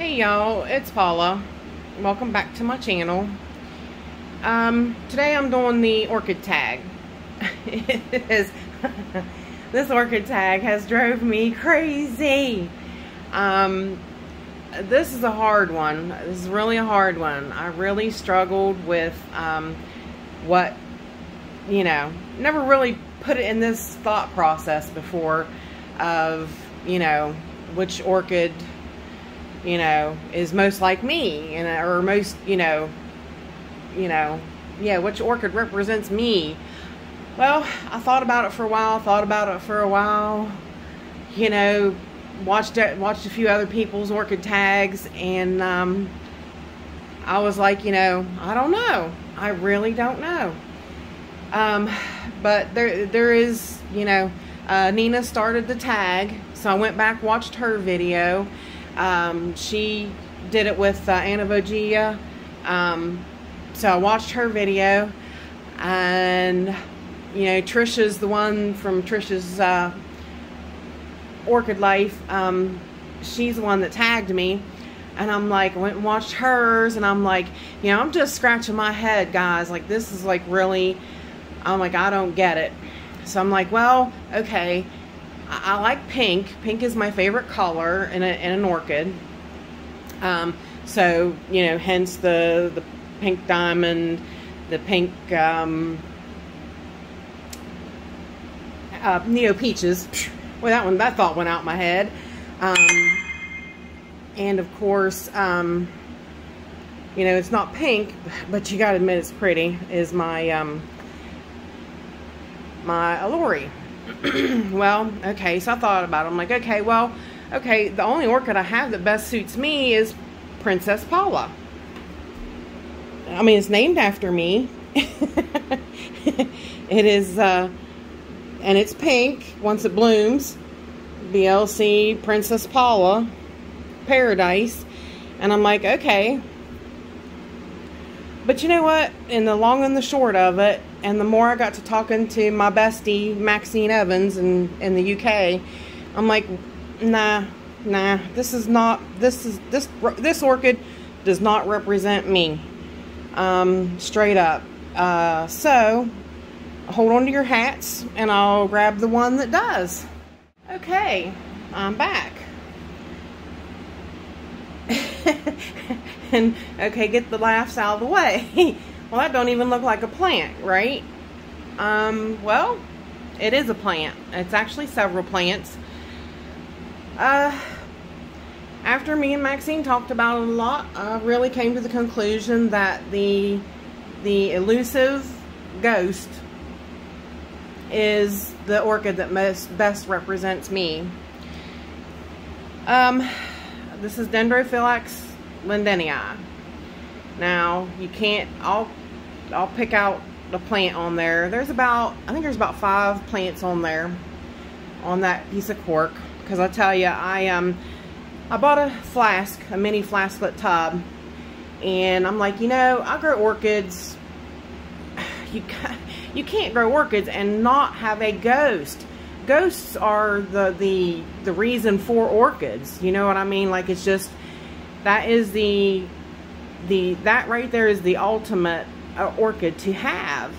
Hey y'all, it's Paula. Welcome back to my channel. Today I'm doing the orchid tag. This orchid tag has drove me crazy. This is a hard one. This is really a hard one. I really struggled with never really put it in this thought process before of, which orchid is most like me, or most, which orchid represents me. Well, I thought about it for a while, watched a few other people's orchid tags, and I was like, I don't know. I really don't know. But there is, Nina started the tag, so I went back, watched her video. She did it with Anavogia, so I watched her video, and Trisha's the one from Trish's Orchid Life. She's the one that tagged me, and I'm like, I went and watched hers, and I'm like, I'm just scratching my head, guys. Like, this is like really, I'm like, I don't get it. So I'm like, well, okay. I like pink. Pink is my favorite color in an orchid. So, hence the pink diamond, the pink Neo Peaches. Well, that thought went out my head. And of course, it's not pink, but you gotta admit it's pretty, is my my Alluri. Well, okay, so I thought about it. I'm like, okay, the only orchid I have that best suits me is Princess Paula. I mean, it's named after me. It is, and it's pink once it blooms. BLC Princess Paula Paradise. And I'm like, okay. But you know what? In the long and the short of it, and the more I got to talking to my bestie Maxine Evans in the UK, I'm like, nah, this orchid does not represent me, straight up. So hold on to your hats, and I'll grab the one that does. Okay, I'm back. And okay, get the laughs out of the way. Well, that don't even look like a plant, right? Well, it is a plant. It's actually several plants. After me and Maxine talked about it a lot, I really came to the conclusion that the elusive ghost is the orchid that best represents me. This is Dendrophylax lindenii. Now, you can't, I'll pick out the plant on there. I think there's about 5 plants on there, on that piece of cork. Because I tell you, I bought a mini flasklet tub, and I'm like, I grow orchids. You can't grow orchids and not have a ghost. Ghosts are the reason for orchids. You know what I mean? Like, it's just, that is that right there is the ultimate orchid to have.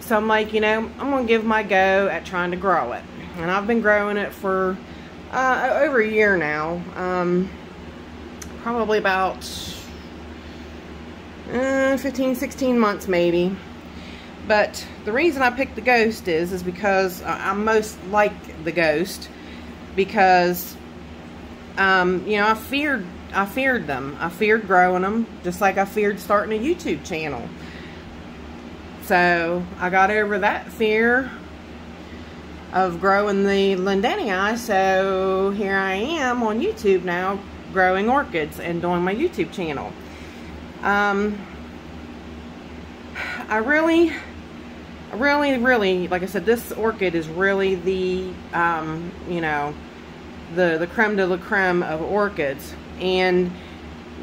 So I'm like, I'm gonna give my go at trying to grow it, and I've been growing it for over a year now. Probably about 15-16 months maybe. But the reason I picked the ghost is because I most like the ghost, because I feared them. I feared growing them, just like I feared starting a YouTube channel. So I got over that fear of growing the lindenii. So here I am on YouTube now, growing orchids and doing my YouTube channel. I really, like I said, this orchid is really the the creme de la creme of orchids. And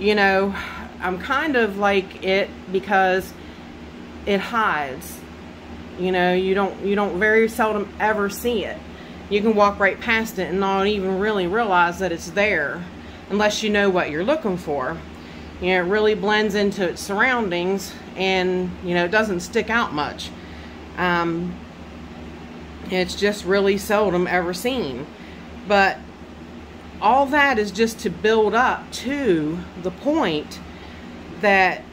I'm kind of like it because it hides. You don't very seldom ever see it. You can walk right past it and not even really realize that it's there. unless you know what you're looking for. You know, it really blends into its surroundings, and you know, it doesn't stick out much. It's just really seldom ever seen. But all that is just to build up to the point that,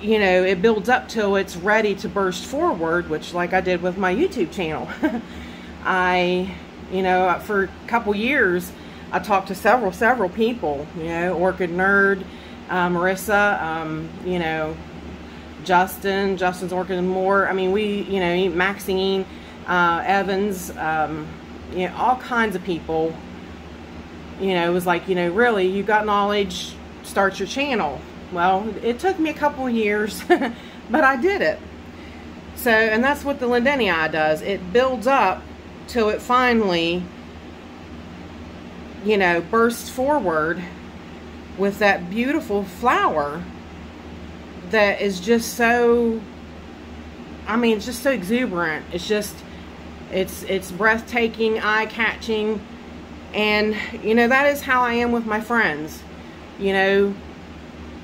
you know, it builds up till it's ready to burst forward, which, like I did with my YouTube channel. You know, for a couple years, I talked to several people, you know, Orchid Nerd, Marissa, you know, Justin's Orchid and more. I mean, you know, Maxine, Evans, you know, all kinds of people. You know, it was like, you know, really, you got knowledge, start your channel. Well, it took me a couple of years, but I did it. So, and that's what the lindenii does. It builds up till it finally, you know, bursts forward with that beautiful flower that is just so, I mean, it's just so exuberant. It's just, it's breathtaking, eye-catching. And, you know, that is how I am with my friends. You know,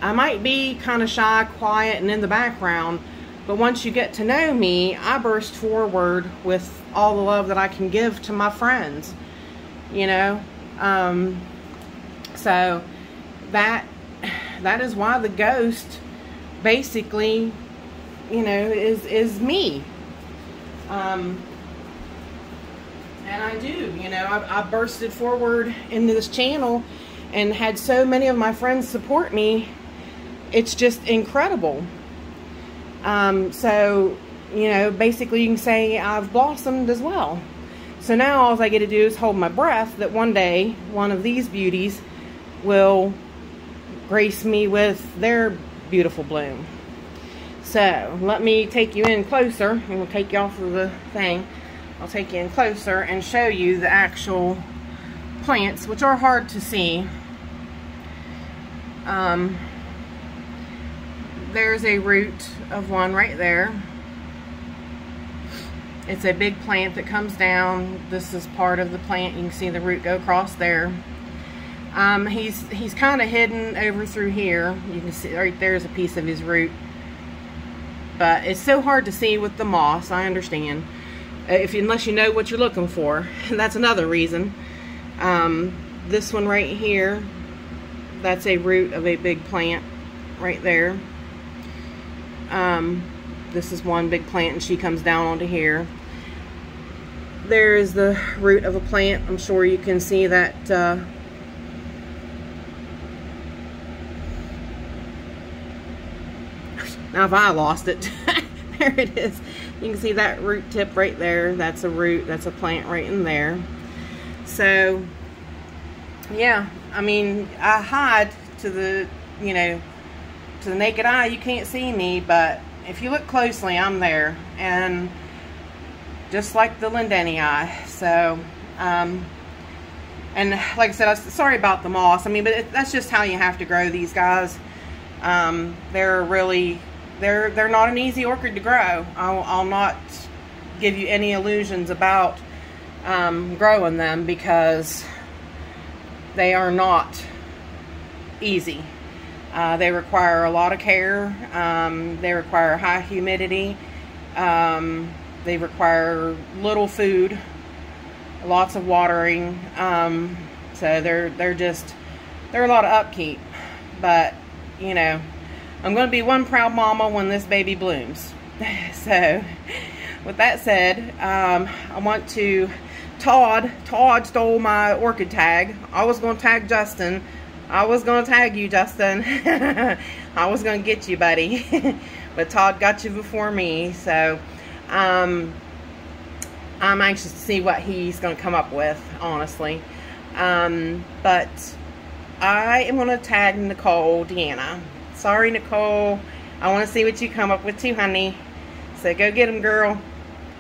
I might be kind of shy, quiet, and in the background, but once you get to know me, I burst forward with all the love that I can give to my friends, you know. So that is why the ghost basically, you know, is me. And I do, you know, I bursted forward into this channel and had so many of my friends support me. It's just incredible. So, you know, basically you can say I've blossomed as well. So now all I get to do is hold my breath that one day one of these beauties will grace me with their beautiful bloom. So let me take you in closer, and we'll take you off of the thing. I'll take you in closer and show you the actual plants, which are hard to see. There's a root of one right there. It's a big plant that comes down. This is part of the plant. You can see the root go across there. He's kind of hidden over through here. You can see right there's a piece of his root. But it's so hard to see with the moss, I understand. Unless you know what you're looking for. And that's another reason. This one right here, that's a root of a big plant right there. This is one big plant, and she comes down onto here. There is the root of a plant. I'm sure you can see that. Now if I lost it, there it is. You can see that root tip right there. That's a root. That's a plant right in there. So, yeah, I mean, I hide to the, you know, to the naked eye. You can't see me, but if you look closely, I'm there. And just like the lindenii. So, and like I said, sorry about the moss. I mean, but that's just how you have to grow these guys. They're really, they're not an easy orchid to grow. I'll not give you any illusions about growing them, because they are not easy. They require a lot of care. They require high humidity. They require little food, lots of watering. So they're a lot of upkeep. But, you know, I'm going to be one proud mama when this baby blooms. So, with that said, I want to, Todd stole my orchid tag. I was going to tag Justin. I was going to tag you, Justin. I was going to get you, buddy. But Todd got you before me. So, I'm anxious to see what he's going to come up with, honestly. But I am going to tag Nichole Deanna. Sorry, Nicole. I want to see what you come up with too, honey. So go get them, girl.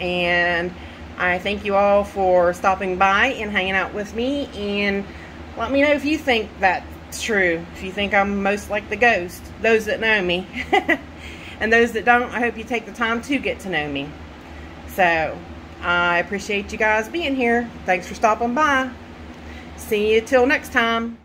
And I thank you all for stopping by and hanging out with me. And let me know if you think that's true. If you think I'm most like the ghost. Those that know me. And those that don't, I hope you take the time to get to know me. So, I appreciate you guys being here. Thanks for stopping by. See you till next time.